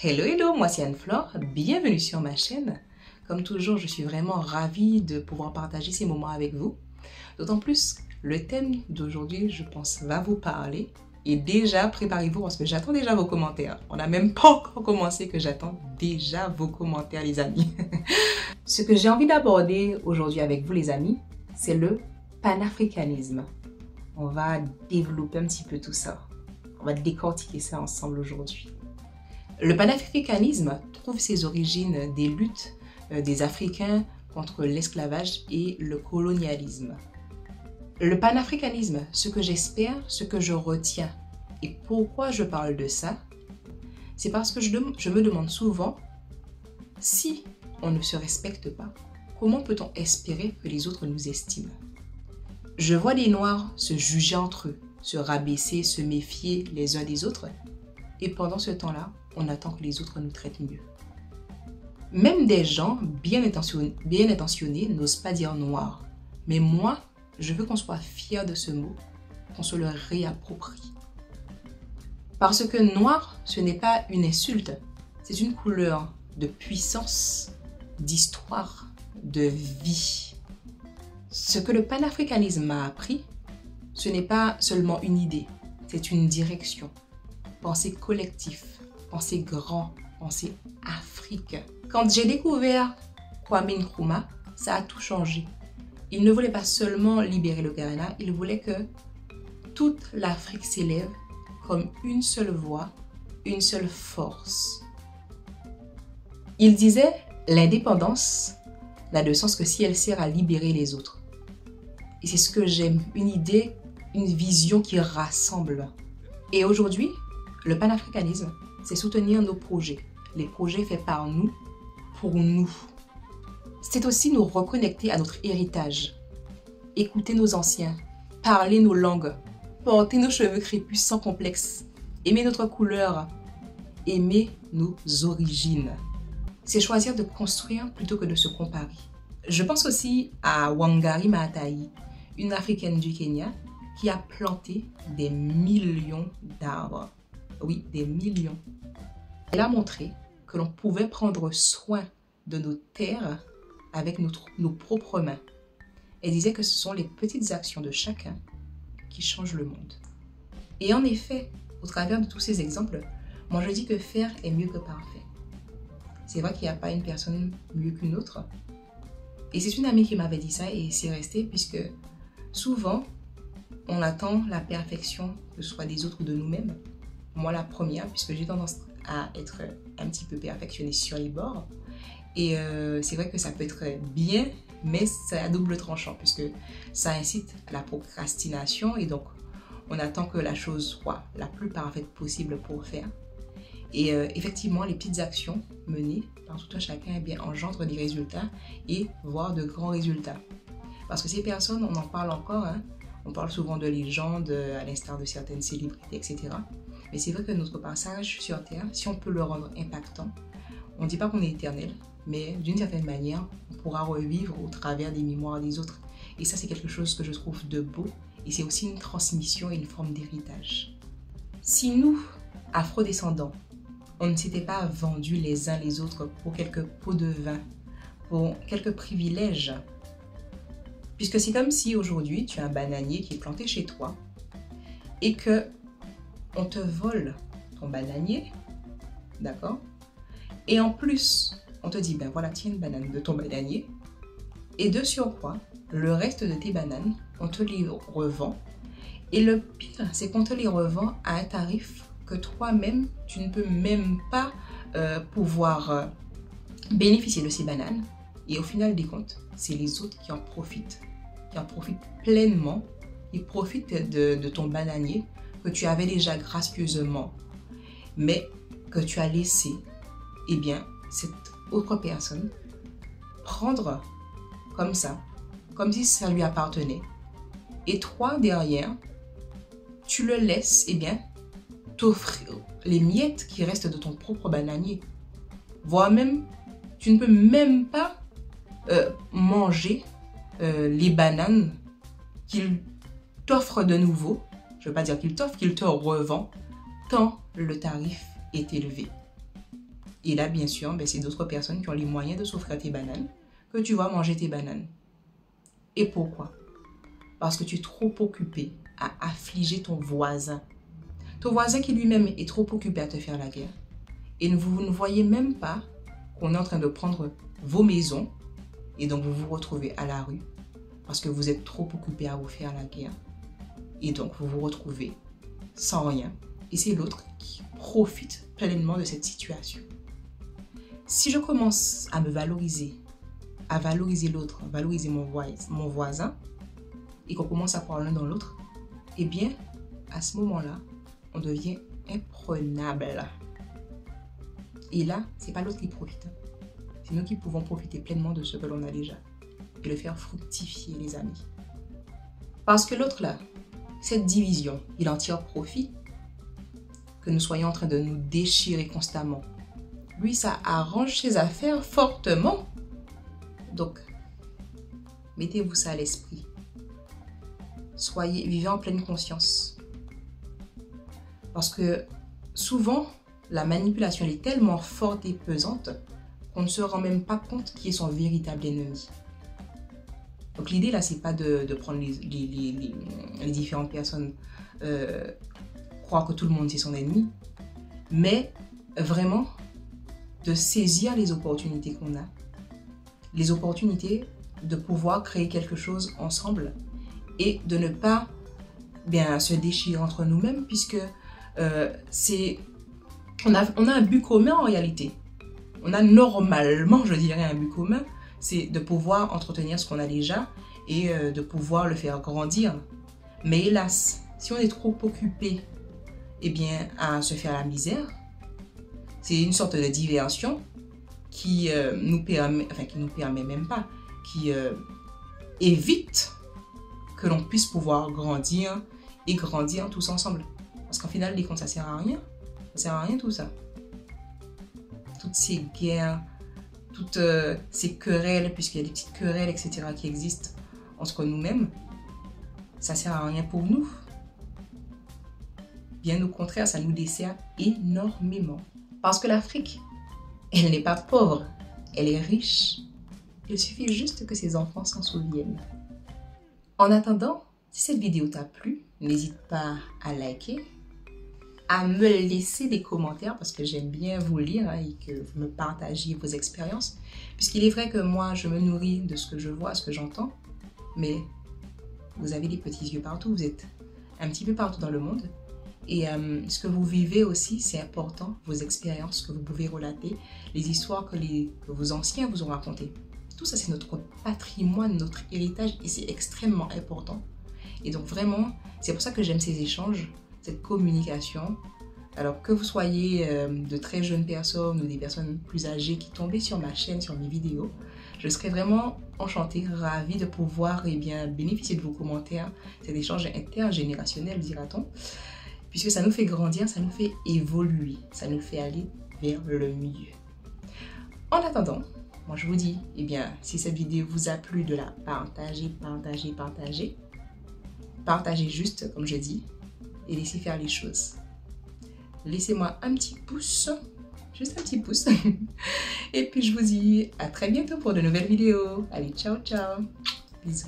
Hello, hello, moi c'est Anne-Flore, bienvenue sur ma chaîne. Comme toujours, je suis vraiment ravie de pouvoir partager ces moments avec vous. D'autant plus, le thème d'aujourd'hui, je pense, va vous parler. Et déjà, préparez-vous parce que j'attends déjà vos commentaires. On n'a même pas encore commencé que j'attends déjà vos commentaires, les amis. Ce que j'ai envie d'aborder aujourd'hui avec vous, les amis, c'est le panafricanisme. On va développer un petit peu tout ça. On va décortiquer ça ensemble aujourd'hui. Le panafricanisme trouve ses origines des luttes des Africains contre l'esclavage et le colonialisme. Le panafricanisme, ce que j'espère, ce que je retiens et pourquoi je parle de ça, c'est parce que je me demande souvent si on ne se respecte pas, comment peut-on espérer que les autres nous estiment? Je vois des Noirs se juger entre eux, se rabaisser, se méfier les uns des autres et pendant ce temps-là, on attend que les autres nous traitent mieux. Même des gens bien intentionnés n'osent pas dire noir. Mais moi, je veux qu'on soit fier de ce mot, qu'on se le réapproprie. Parce que noir, ce n'est pas une insulte, c'est une couleur de puissance, d'histoire, de vie. Ce que le panafricanisme m'a appris, ce n'est pas seulement une idée, c'est une direction. Penser collectif, penser grand, penser Afrique. Quand j'ai découvert Kwame Nkrumah, ça a tout changé. Il ne voulait pas seulement libérer le Ghana, il voulait que toute l'Afrique s'élève comme une seule voix, une seule force. Il disait, l'indépendance n'a de sens que si elle sert à libérer les autres. Et c'est ce que j'aime, une idée, une vision qui rassemble. Et aujourd'hui, le panafricanisme, c'est soutenir nos projets, les projets faits par nous, pour nous. C'est aussi nous reconnecter à notre héritage, écouter nos anciens, parler nos langues, porter nos cheveux crépus sans complexe, aimer notre couleur, aimer nos origines. C'est choisir de construire plutôt que de se comparer. Je pense aussi à Wangari Maathai, une Africaine du Kenya qui a planté des millions d'arbres. Oui, des millions. Elle a montré que l'on pouvait prendre soin de nos terres avec nos propres mains. Elle disait que ce sont les petites actions de chacun qui changent le monde. Et en effet, au travers de tous ces exemples, moi je dis que faire est mieux que parfait. C'est vrai qu'il n'y a pas une personne mieux qu'une autre. Et c'est une amie qui m'avait dit ça et c'est resté puisque souvent, on attend la perfection, que ce soit des autres ou de nous-mêmes. Moi, la première, puisque j'ai tendance à être un petit peu perfectionniste sur les bords. Et c'est vrai que ça peut être bien, mais c'est à double tranchant, puisque ça incite à la procrastination. Et donc, on attend que la chose soit la plus parfaite possible pour faire. Et effectivement, les petites actions menées par tout un chacun eh bien, engendrent des résultats et voire de grands résultats. Parce que ces personnes, on en parle encore, hein, on parle souvent de légendes, à l'instar de certaines célébrités, etc. Mais c'est vrai que notre passage sur Terre, si on peut le rendre impactant, on ne dit pas qu'on est éternel, mais d'une certaine manière, on pourra revivre au travers des mémoires des autres. Et ça, c'est quelque chose que je trouve de beau. Et c'est aussi une transmission et une forme d'héritage. Si nous, afrodescendants, on ne s'était pas vendus les uns les autres pour quelques pots de vin, pour quelques privilèges, puisque c'est comme si aujourd'hui, tu as un bananier qui est planté chez toi et que on te vole ton bananier, d'accord? Et en plus, on te dit, ben voilà, tiens une banane de ton bananier. Et de surcroît, le reste de tes bananes, on te les revend. Et le pire, c'est qu'on te les revend à un tarif que toi-même, tu ne peux même pas pouvoir bénéficier de ces bananes. Et au final des comptes, c'est les autres qui en profitent pleinement. Ils profitent de ton bananier que tu avais déjà gracieusement, mais que tu as laissé, eh bien, cette autre personne prendre comme ça, comme si ça lui appartenait. Et toi, derrière, tu le laisses, eh bien, t'offrir les miettes qui restent de ton propre bananier. Voire même, tu ne peux même pas manger les bananes qu'il t'offre de nouveau. Je ne veux pas dire qu'il t'offre, qu'il te revend, tant le tarif est élevé. Et là, bien sûr, ben, c'est d'autres personnes qui ont les moyens de s'offrir tes bananes que tu vas manger tes bananes. Et pourquoi? Parce que tu es trop occupé à affliger ton voisin. Ton voisin qui lui-même est trop occupé à te faire la guerre. Et vous ne voyez même pas qu'on est en train de prendre vos maisons et donc vous vous retrouvez à la rue parce que vous êtes trop occupé à vous faire la guerre. Et donc vous vous retrouvez sans rien. Et c'est l'autre qui profite pleinement de cette situation. Si je commence à me valoriser, à valoriser l'autre, à valoriser mon voisin, et qu'on commence à croire l'un dans l'autre, eh bien, à ce moment-là, on devient imprenable. Et là, c'est pas l'autre qui profite. C'est nous qui pouvons profiter pleinement de ce que l'on a déjà et le faire fructifier, les amis. Parce que l'autre là, cette division, il en tire profit. Que nous soyons en train de nous déchirer constamment. Lui, ça arrange ses affaires fortement. Donc, mettez-vous ça à l'esprit. Vivez en pleine conscience. Parce que souvent, la manipulation est tellement forte et pesante qu'on ne se rend même pas compte qui est son véritable ennemi. Donc l'idée là, c'est pas de prendre les différentes personnes, croire que tout le monde c'est son ennemi, mais vraiment de saisir les opportunités qu'on a. Les opportunités de pouvoir créer quelque chose ensemble et de ne pas se déchirer entre nous-mêmes puisque on a un but commun en réalité. On a normalement, je dirais, un but commun, c'est de pouvoir entretenir ce qu'on a déjà et de pouvoir le faire grandir. Mais hélas, si on est trop occupé à se faire la misère, c'est une sorte de diversion qui nous permet même pas, qui évite que l'on puisse pouvoir grandir et grandir tous ensemble. Parce qu'en final, des comptes, ça sert à rien. Ça sert à rien tout ça. Toutes ces guerres, toutes ces querelles, puisqu'il y a des petites querelles, etc. qui existent entre nous-mêmes, ça sert à rien pour nous. Bien au contraire, ça nous dessert énormément. Parce que l'Afrique, elle n'est pas pauvre, elle est riche. Il suffit juste que ses enfants s'en souviennent. En attendant, si cette vidéo t'a plu, n'hésite pas à liker, à me laisser des commentaires parce que j'aime bien vous lire et que vous me partagiez vos expériences. Puisqu'il est vrai que moi, je me nourris de ce que je vois, ce que j'entends, mais vous avez des petits yeux partout, vous êtes un petit peu partout dans le monde. Et ce que vous vivez aussi, c'est important, vos expériences que vous pouvez relater, les histoires que vos anciens vous ont racontées. Tout ça, c'est notre patrimoine, notre héritage et c'est extrêmement important. Et donc vraiment, c'est pour ça que j'aime ces échanges, cette communication. Alors que vous soyez de très jeunes personnes ou des personnes plus âgées qui tombaient sur ma chaîne, sur mes vidéos, je serais vraiment enchantée, ravie de pouvoir bénéficier de vos commentaires, cet échange intergénérationnel, dira-t-on, puisque ça nous fait grandir, ça nous fait évoluer, ça nous fait aller vers le mieux. En attendant, moi je vous dis, si cette vidéo vous a plu, de la partager. Partagez juste, comme je dis, et laissez faire les choses. Laissez-moi un petit pouce, juste un petit pouce. Et puis je vous dis à très bientôt pour de nouvelles vidéos. Allez, ciao, ciao. Bisous.